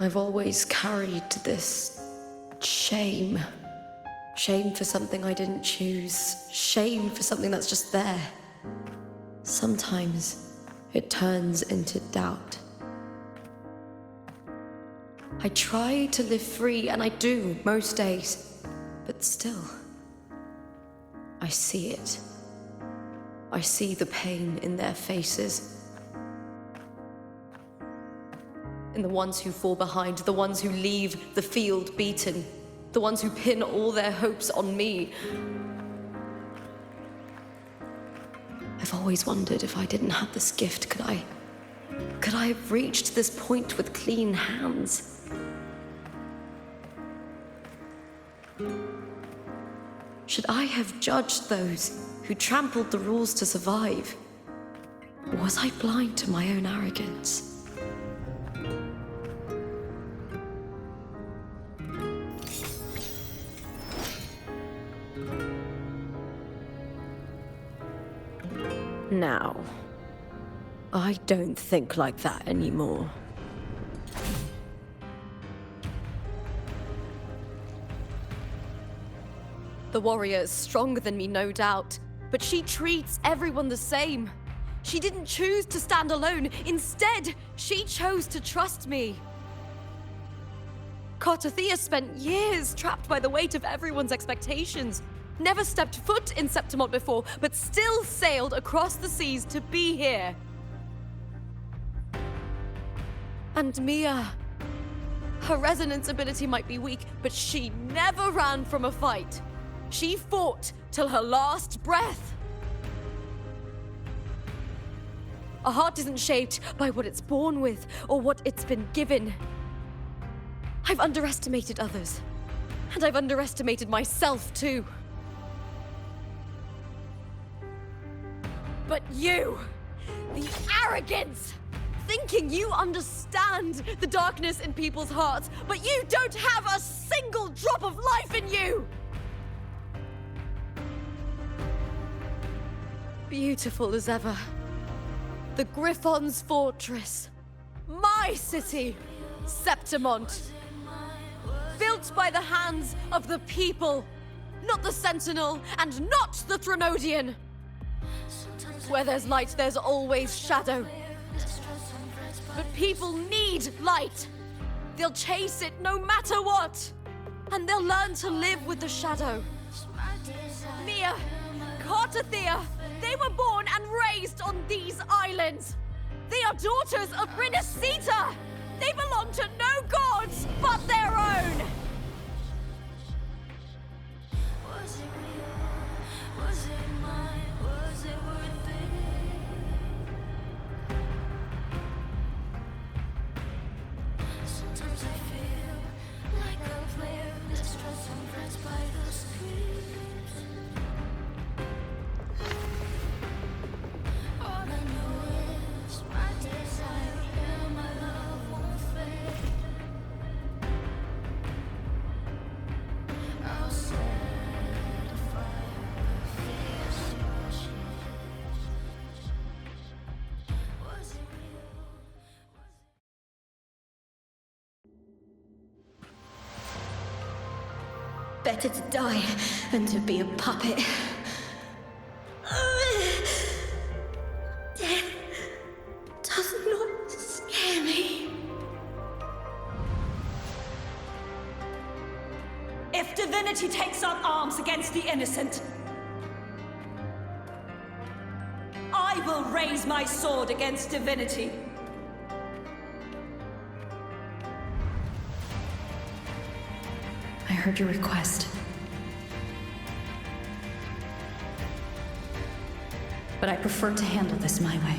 I've always carried this shame. Shame for something I didn't choose. Shame for something that's just there. Sometimes it turns into doubt. I try to live free, and I do most days. But still, I see it. I see the pain in their faces. In the ones who fall behind, the ones who leave the field beaten, the ones who pin all their hopes on me. I've always wondered if I didn't have this gift, could I have reached this point with clean hands? Should I have judged those who trampled the rules to survive? Or was I blind to my own arrogance? Now, I don't think like that anymore. The warrior is stronger than me, no doubt, but she treats everyone the same. She didn't choose to stand alone. Instead, she chose to trust me. Cartothea spent years trapped by the weight of everyone's expectations. Never stepped foot in Septimont before, but still sailed across the seas to be here. And Mia, her resonance ability might be weak, but she never ran from a fight. She fought till her last breath. A heart isn't shaped by what it's born with or what it's been given. I've underestimated others, and I've underestimated myself too. But you, the arrogance, thinking you understand the darkness in people's hearts, but you don't have a single drop of life in you! Beautiful as ever. The Griffon's fortress. My city, Septimont. Built by the hands of the people. Not the Sentinel and not the Threnodian. Where there's light, there's always shadow. But people need light. They'll chase it no matter what. And they'll learn to live with the shadow. Mia, Cartothea, they were born and raised on these islands. They are daughters of Rinascita. They belong to no gods but their own. Was it real? Was it mine? Was it worth it? Sometimes I feel like a player distressed and pressed by the screams. All I know is my desire, yeah, my love won't fade. I'll set a fire, fierce emotions. Was it real? Better to die than to be a puppet. Death does not scare me. If Divinity takes up arms against the innocent, I will raise my sword against Divinity. I heard your request. But I prefer to handle this my way.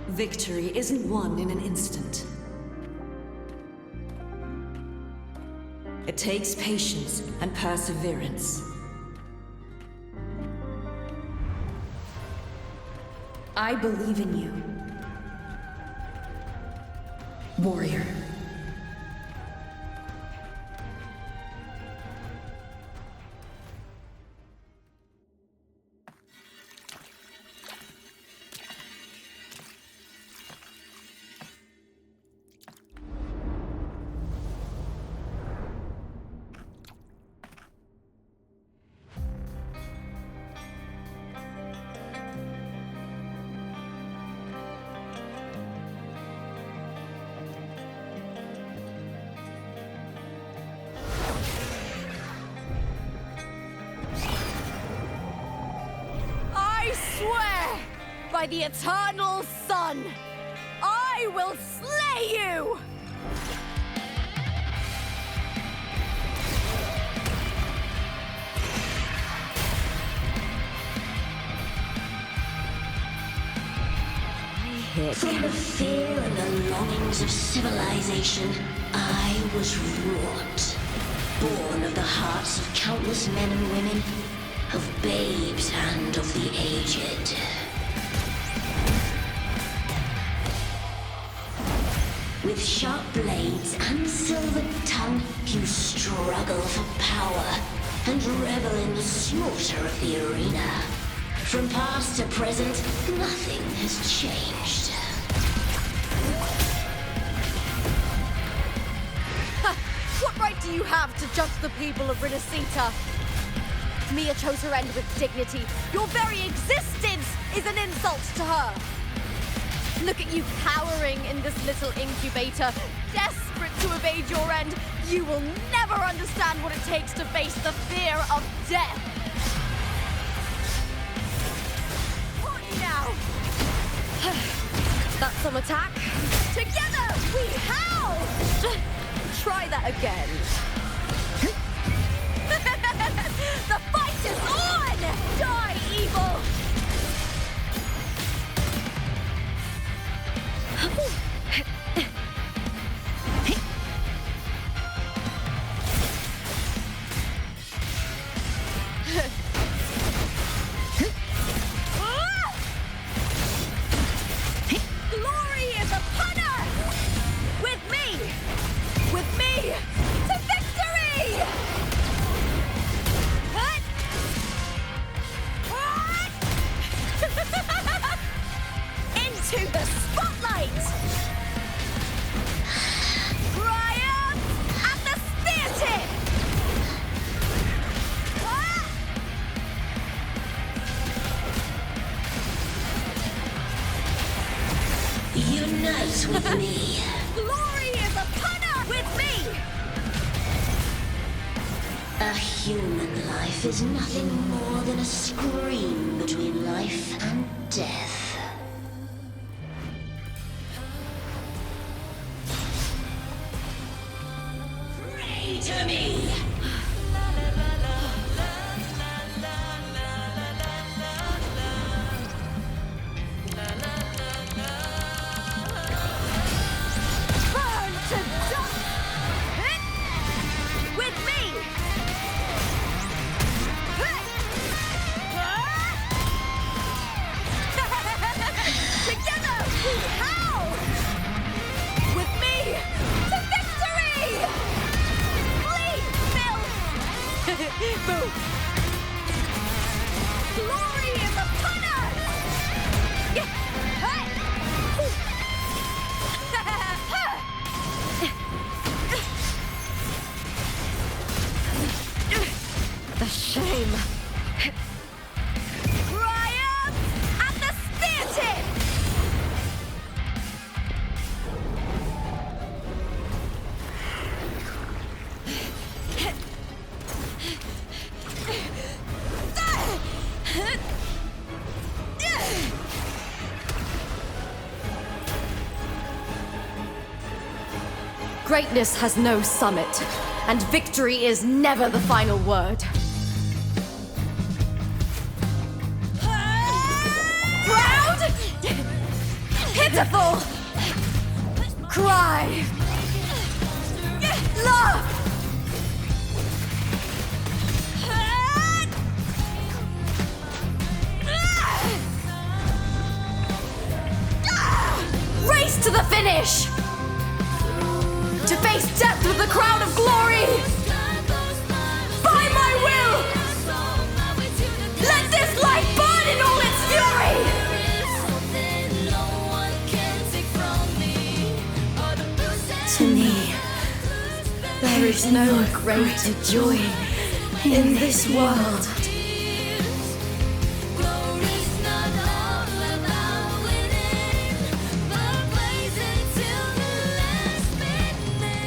Victory isn't won in an instant. It takes patience and perseverance. I believe in you, warrior. by the eternal sun, I will slay you! From the fear and the longings of civilization, I was wrought. Born of the hearts of countless men and women, of babes and of the aged. With sharp blades and silver tongue, you struggle for power and revel in the slaughter of the arena. From past to present, nothing has changed. What right do you have to judge the people of Renacita? Mia chose her end with dignity. Your very existence is an insult to her. Look at you cowering in this little incubator, desperate to evade your end. You will never understand what it takes to face the fear of death. Now. That's some attack. Together we howl! Try that again. The fight is on! Die, evil! Unite with me. Glory is upon us! With me! A human life is nothing more than a scream between life and death. Pray to me! Glory is upon us! The shame. Triumph at the spear tip! Greatness has no summit, and victory is never the final word. Proud! Pitiful! Cry! Love! Race to the finish! To face death with the crown of glory! By my will! Let this light burn in all its fury! To me, there is no greater joy in this world.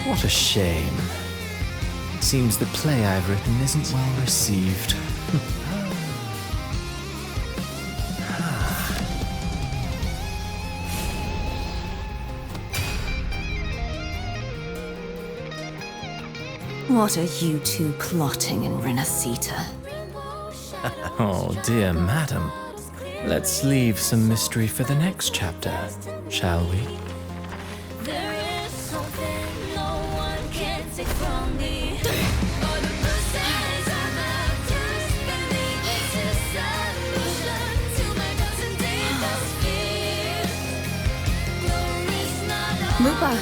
What a shame. Seems the play I've written isn't well received. What are you two plotting in Renacita? Oh, dear madam. Let's leave some mystery for the next chapter, shall we? There is something no one can take from me. Lupa!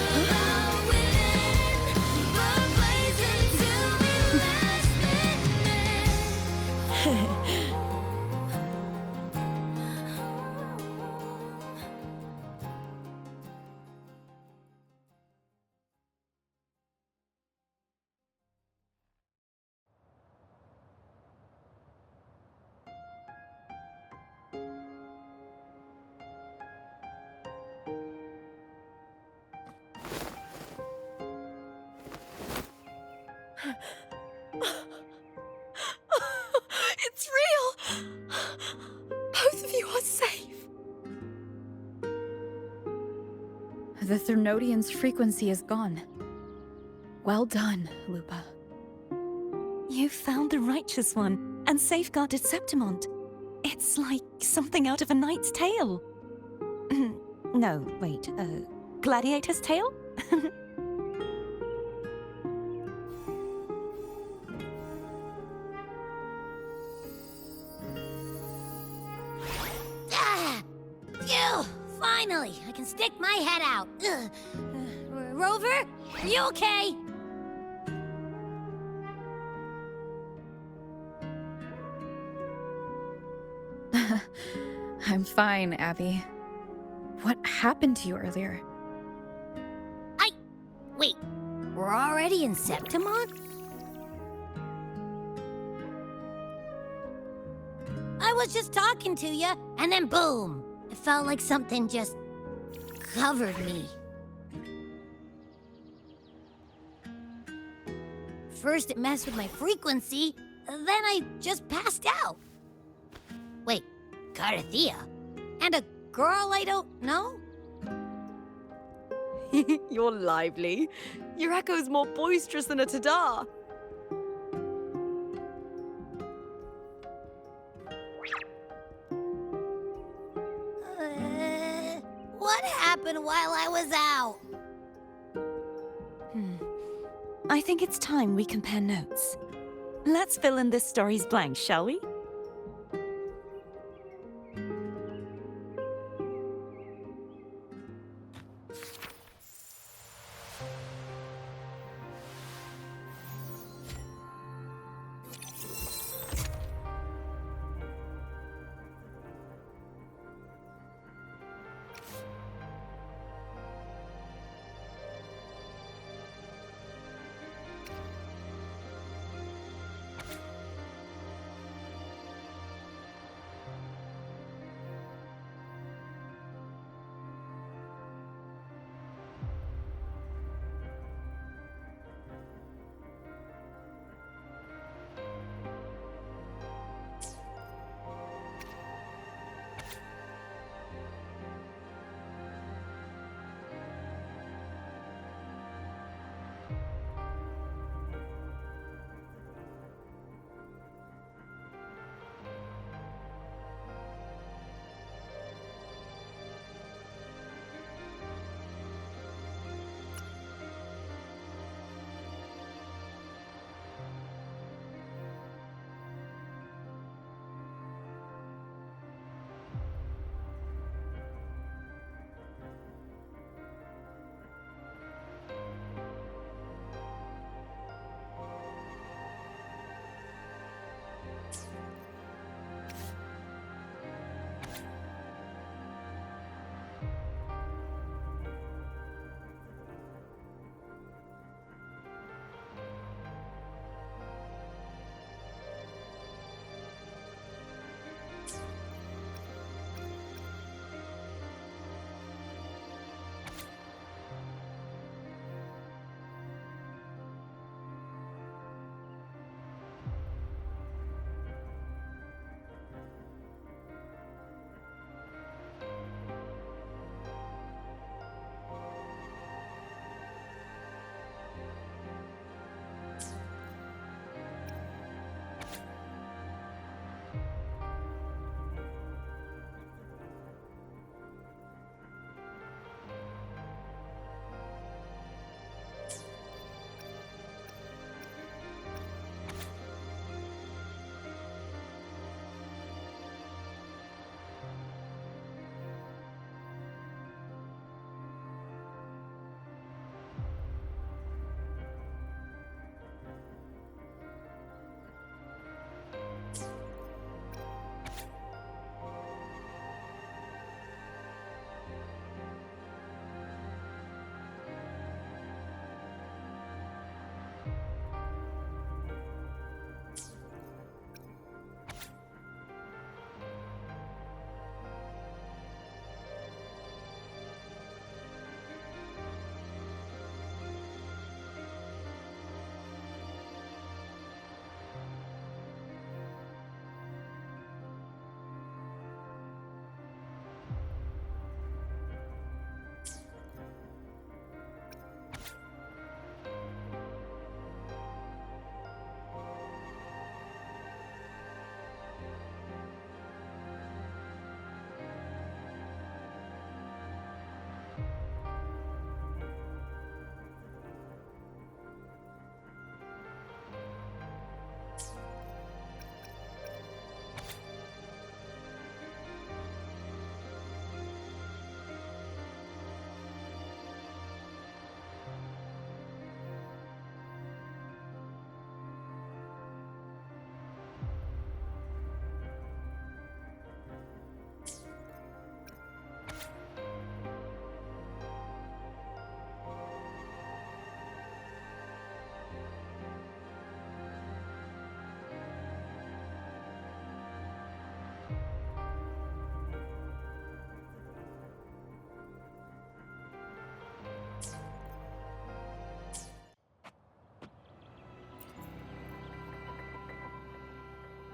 It's real! Both of you are safe. The Thermodian's frequency is gone. Well done, Lupa. You found the righteous one and safeguarded Septimont. It's like something out of a knight's tale. No, wait, gladiator's tale? Phew! Finally, I can stick my head out. Rover, you okay? I'm fine, Abby. What happened to you earlier? Wait, we're already in Septimont? I was just talking to you, and then boom! It felt like something just covered me. First it messed with my frequency, then I just passed out. Wait, Carthea? And a girl I don't know? You're lively. Your echo's more boisterous than a Tadar. What happened while I was out? I think it's time we compare notes. Let's fill in this story's blanks, shall we?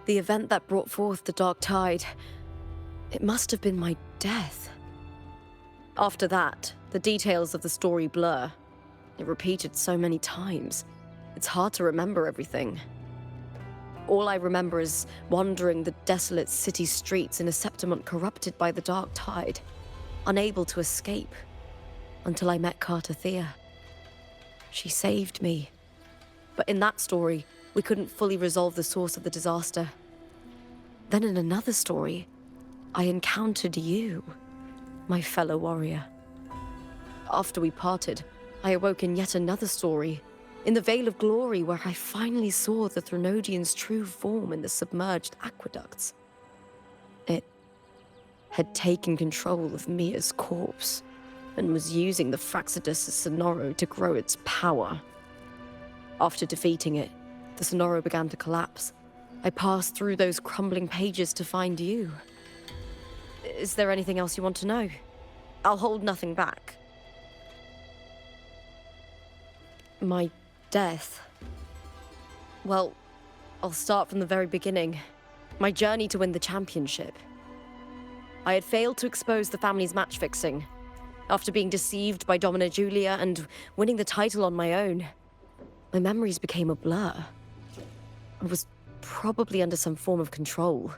The event that brought forth the Dark Tide, it must have been my death. After that, the details of the story blur. It repeated so many times. It's hard to remember everything. All I remember is wandering the desolate city streets in a Septimont corrupted by the Dark Tide, unable to escape, until I met Carter Thea. She saved me. But in that story, we couldn't fully resolve the source of the disaster. Then in another story, I encountered you, my fellow warrior. After we parted, I awoke in yet another story, in the Vale of Glory, where I finally saw the Threnodian's true form in the submerged aqueducts. It had taken control of Mia's corpse, and was using the Fraxidus Sonoro to grow its power. After defeating it, the Sonoro began to collapse. I passed through those crumbling pages to find you. Is there anything else you want to know? I'll hold nothing back. My death. Well, I'll start from the very beginning. My journey to win the championship. I had failed to expose the family's match fixing. After being deceived by Domina Julia and winning the title on my own, my memories became a blur. I was probably under some form of control.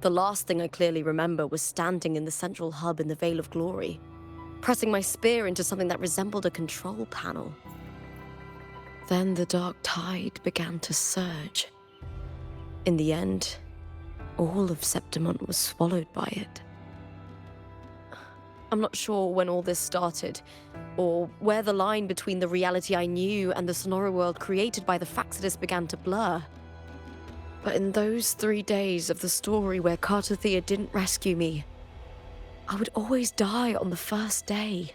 The last thing I clearly remember was standing in the central hub in the Vale of Glory, pressing my spear into something that resembled a control panel. Then the Dark Tide began to surge. In the end, all of Septimont was swallowed by it. I'm not sure when all this started, or where the line between the reality I knew and the Sonoro world created by the Fraxidus began to blur. But in those 3 days of the story where Carter Thea didn't rescue me, I would always die on the first day,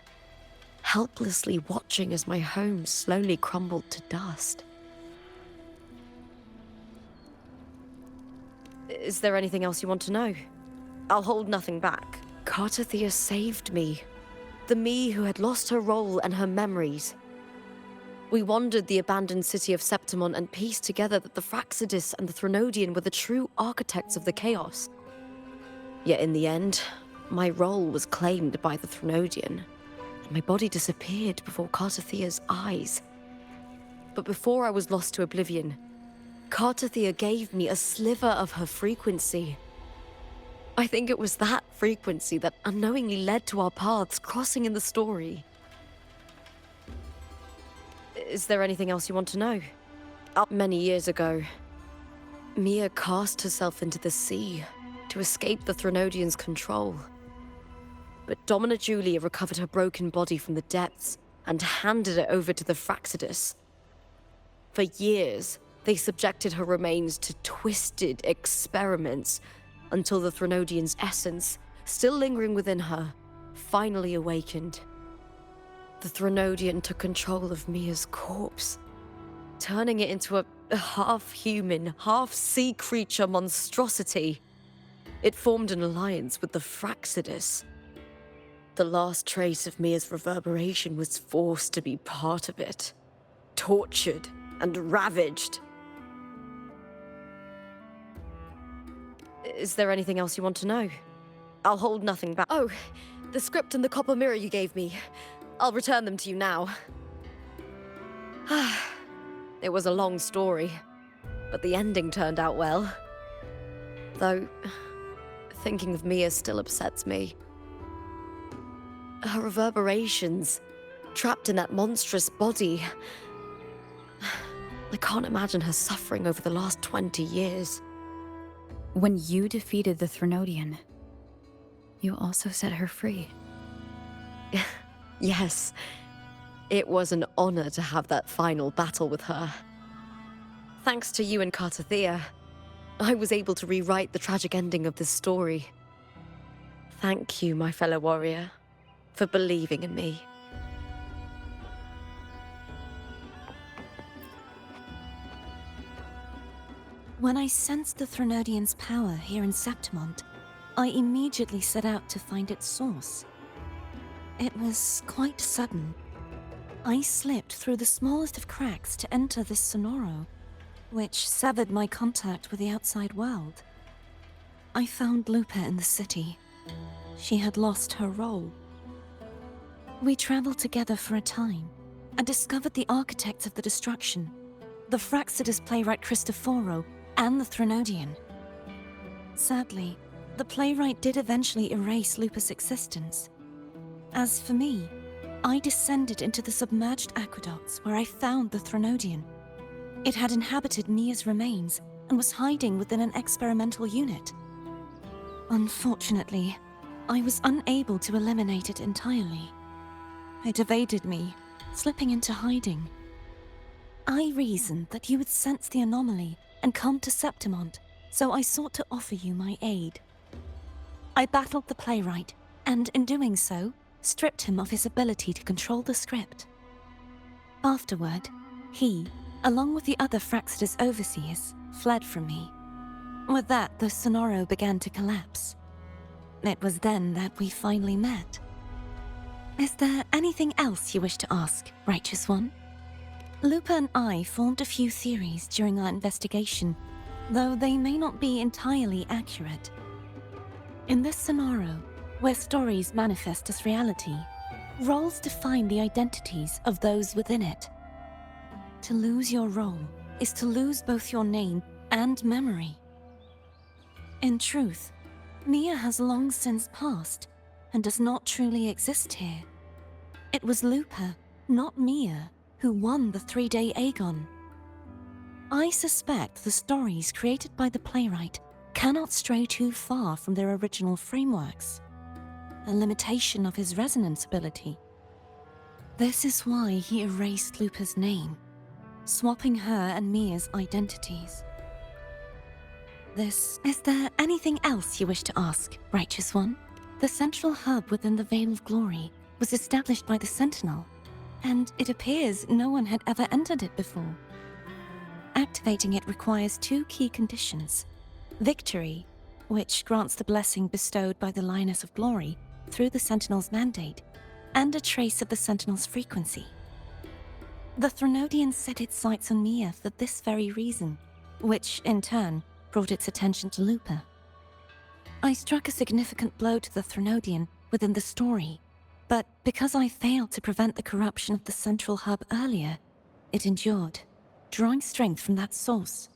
helplessly watching as my home slowly crumbled to dust. Is there anything else you want to know? I'll hold nothing back. Carter Thea saved me. The me who had lost her role and her memories. We wandered the abandoned city of Septimont and pieced together that the Fraxidus and the Threnodian were the true architects of the chaos. Yet in the end, my role was claimed by the Threnodian, and my body disappeared before Carter Thea's eyes. But before I was lost to oblivion, Carter Thea gave me a sliver of her frequency. I think it was that frequency that unknowingly led to our paths crossing in the story. Is there anything else you want to know? Many years ago, Mia cast herself into the sea to escape the Threnodian's control. But Domina Julia recovered her broken body from the depths and handed it over to the Fraxidus. For years, they subjected her remains to twisted experiments until the Threnodian's essence, still lingering within her, finally awakened. The Threnodian took control of Mia's corpse, turning it into a half-human, half-sea creature monstrosity. It formed an alliance with the Fraxidus. The last trace of Mia's reverberation was forced to be part of it, tortured and ravaged. Is there anything else you want to know? I'll hold nothing back. Oh, the script and the copper mirror you gave me. I'll return them to you now. It was a long story, but the ending turned out well. Though, thinking of Mia still upsets me. Her reverberations, trapped in that monstrous body. I can't imagine her suffering over the last 20 years. When you defeated the Threnodian, you also set her free. Yes. It was an honor to have that final battle with her. Thanks to you and Carter Thea, I was able to rewrite the tragic ending of this story. Thank you, my fellow warrior, for believing in me. When I sensed the Threnodian's power here in Septimont, I immediately set out to find its source. It was quite sudden. I slipped through the smallest of cracks to enter this Sonoro, which severed my contact with the outside world. I found Lupa in the city. She had lost her role. We traveled together for a time and discovered the architects of the destruction, the Fraxidus playwright Cristoforo and the Threnodian. Sadly, the playwright did eventually erase Lupa's existence. As for me, I descended into the submerged aqueducts where I found the Threnodian. It had inhabited Mia's remains and was hiding within an experimental unit. Unfortunately, I was unable to eliminate it entirely. It evaded me, slipping into hiding. I reasoned that you would sense the anomaly and come to Septimont, so I sought to offer you my aid. I battled the playwright, and in doing so, stripped him of his ability to control the script. Afterward, he, along with the other Fraxidus overseers, fled from me. With that, the Sonoro began to collapse. It was then that we finally met. Is there anything else you wish to ask, Righteous One? Lupa and I formed a few theories during our investigation, though they may not be entirely accurate. In this Sonoro, where stories manifest as reality, roles define the identities of those within it. To lose your role is to lose both your name and memory. In truth, Mia has long since passed and does not truly exist here. It was Lupa, not Mia, who won the 3-day Aegon. I suspect the stories created by the playwright cannot stray too far from their original frameworks, a limitation of his resonance ability. This is why he erased Lupa's name, swapping her and Mia's identities. Is there anything else you wish to ask, Righteous One? The central hub within the Veil of Glory was established by the Sentinel, and it appears no one had ever entered it before. Activating it requires 2 key conditions: victory, which grants the blessing bestowed by the Lioness of Glory through the Sentinel's mandate, and a trace of the Sentinel's frequency. The Threnodian set its sights on Mia for this very reason, which, in turn, brought its attention to Lupa. I struck a significant blow to the Threnodian within the story, but because I failed to prevent the corruption of the central hub earlier, it endured, drawing strength from that source.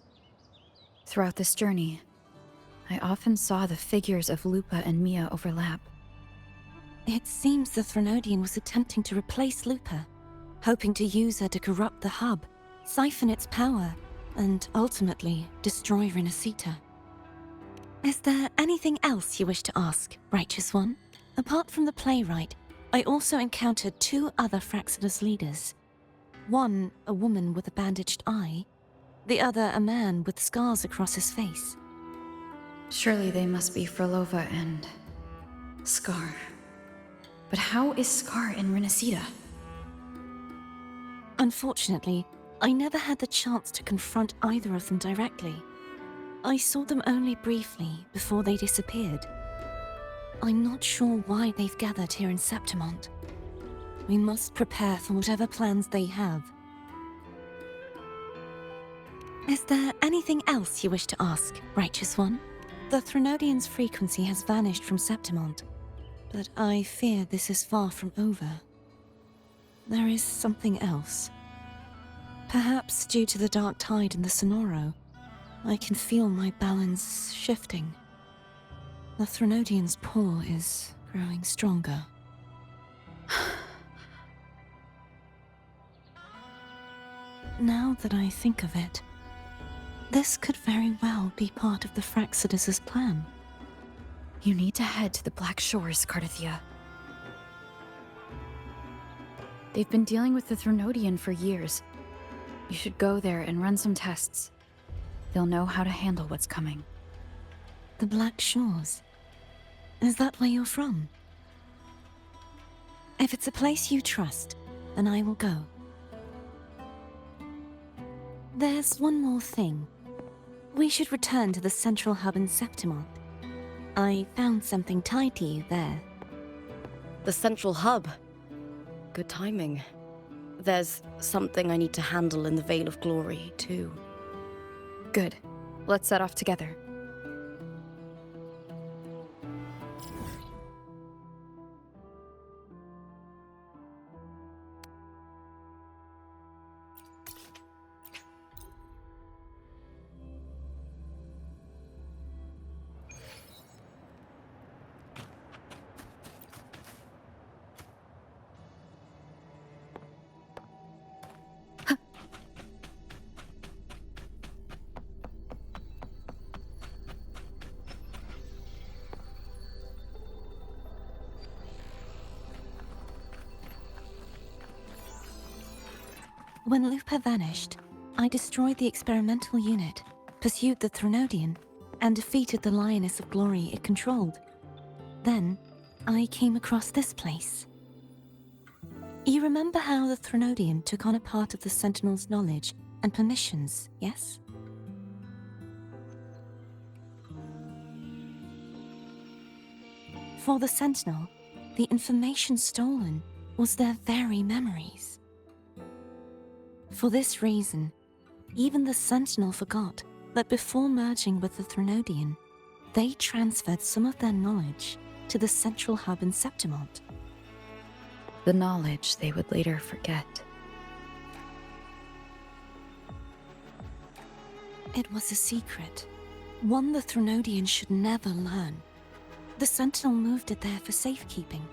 Throughout this journey, I often saw the figures of Lupa and Mia overlap. It seems the Threnodian was attempting to replace Lupa, hoping to use her to corrupt the hub, siphon its power, and ultimately destroy Renacita. Is there anything else you wish to ask, Righteous One? Apart from the playwright, I also encountered 2 other Fraxidus leaders. One, a woman with a bandaged eye, the other a man with scars across his face. Surely they must be Frolova and Scar. But how is Scar in Renacita? Unfortunately, I never had the chance to confront either of them directly. I saw them only briefly before they disappeared. I'm not sure why they've gathered here in Septimont. We must prepare for whatever plans they have. Is there anything else you wish to ask, Righteous One? The Threnodian's frequency has vanished from Septimont, but I fear this is far from over. There is something else. Perhaps due to the dark tide in the Sonoro, I can feel my balance shifting. The Threnodian's pull is growing stronger. Now that I think of it, this could very well be part of the Fraxidus' plan. You need to head to the Black Shores, Cardathia. They've been dealing with the Threnodian for years. You should go there and run some tests. They'll know how to handle what's coming. The Black Shores? Is that where you're from? If it's a place you trust, then I will go. There's one more thing. We should return to the central hub in Septimont. I found something tied to you there. The central hub. Good timing. There's something I need to handle in the Veil of Glory, too. Good. Let's set off together. When Lupa vanished, I destroyed the experimental unit, pursued the Threnodian, and defeated the Lioness of Glory it controlled. Then, I came across this place. You remember how the Threnodian took on a part of the Sentinel's knowledge and permissions, yes? For the Sentinel, the information stolen was their very memories. For this reason, even the Sentinel forgot that before merging with the Threnodian, they transferred some of their knowledge to the central hub in Septimont. The knowledge they would later forget. It was a secret, one the Threnodian should never learn. The Sentinel moved it there for safekeeping.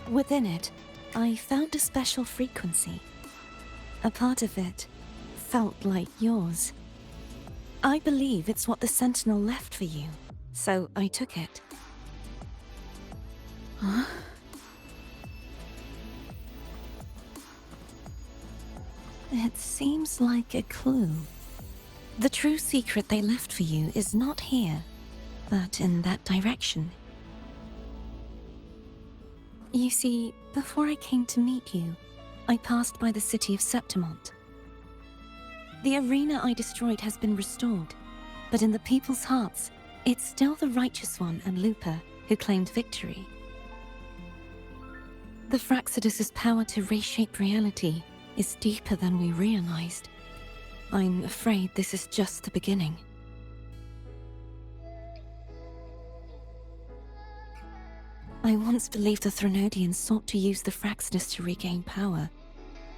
Within it, I found a special frequency. A part of it felt like yours. I believe it's what the Sentinel left for you, so I took it. Huh? It seems like a clue. The true secret they left for you is not here, but in that direction. You see, before I came to meet you, I passed by the city of Septimont. The arena I destroyed has been restored, but in the people's hearts, it's still the Righteous One and Lupa who claimed victory. The Fraxidus' power to reshape reality is deeper than we realized. I'm afraid this is just the beginning. I once believed the Threnodians sought to use the Fraxidus to regain power,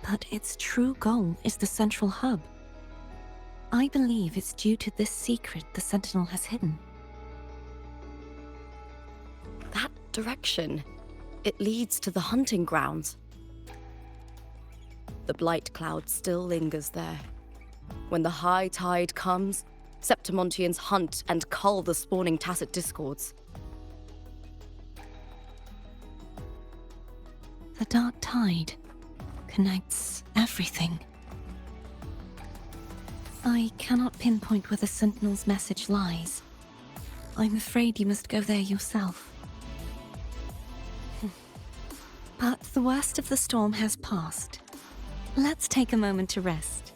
but its true goal is the central hub. I believe it's due to this secret the Sentinel has hidden. That direction. It leads to the hunting grounds. The blight cloud still lingers there. When the high tide comes, Septimontians hunt and cull the spawning Tacit Discords. The dark tide connects everything. I cannot pinpoint where the Sentinel's message lies. I'm afraid you must go there yourself. But the worst of the storm has passed. Let's take a moment to rest.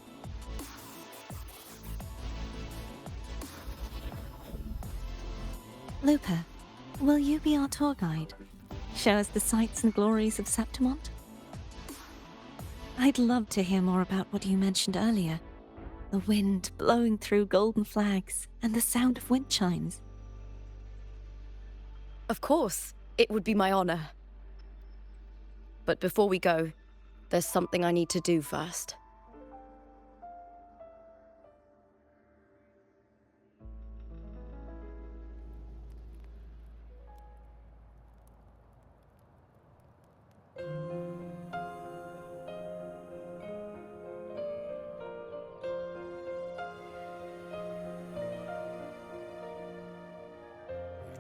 Lupa, will you be our tour guide? Show us the sights and glories of Septimont? I'd love to hear more about what you mentioned earlier. The wind blowing through golden flags and the sound of wind chimes. Of course, it would be my honor. But before we go, there's something I need to do first.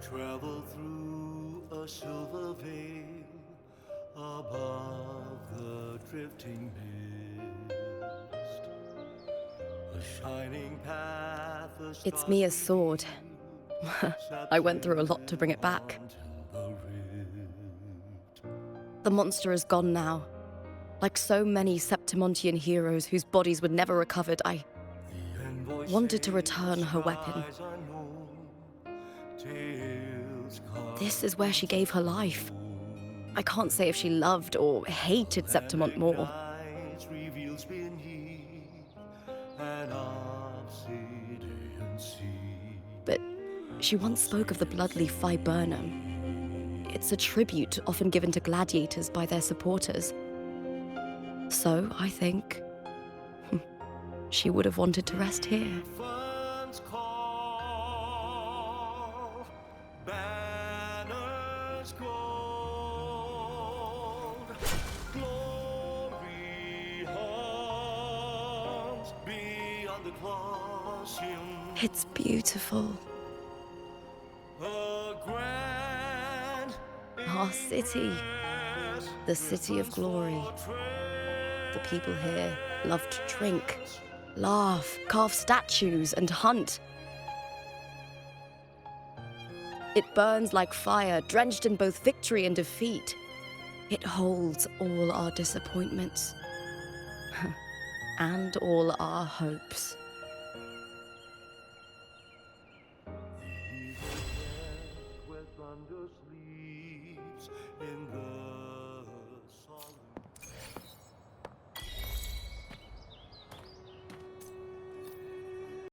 Travel through a silver veil above the drifting mist. A shining path. It's Mia's sword. I went through a lot to bring it back. The monster is gone now. Like so many Septimontian heroes whose bodies were never recovered, I wanted to return her weapon. This is where she gave her life. I can't say if she loved or hated Septimont more. an obsidian sea. But she once spoke of the bloodleaf viburnum. It's a tribute often given to gladiators by their supporters. So, I think she would have wanted to rest here. Ferns call, banners gold, glory haunts beyond the Colosseum. It's beautiful. A grand Our city, the city of glory. The people here love to drink, laugh, carve statues, and hunt. It burns like fire, drenched in both victory and defeat. It holds all our disappointments and all our hopes.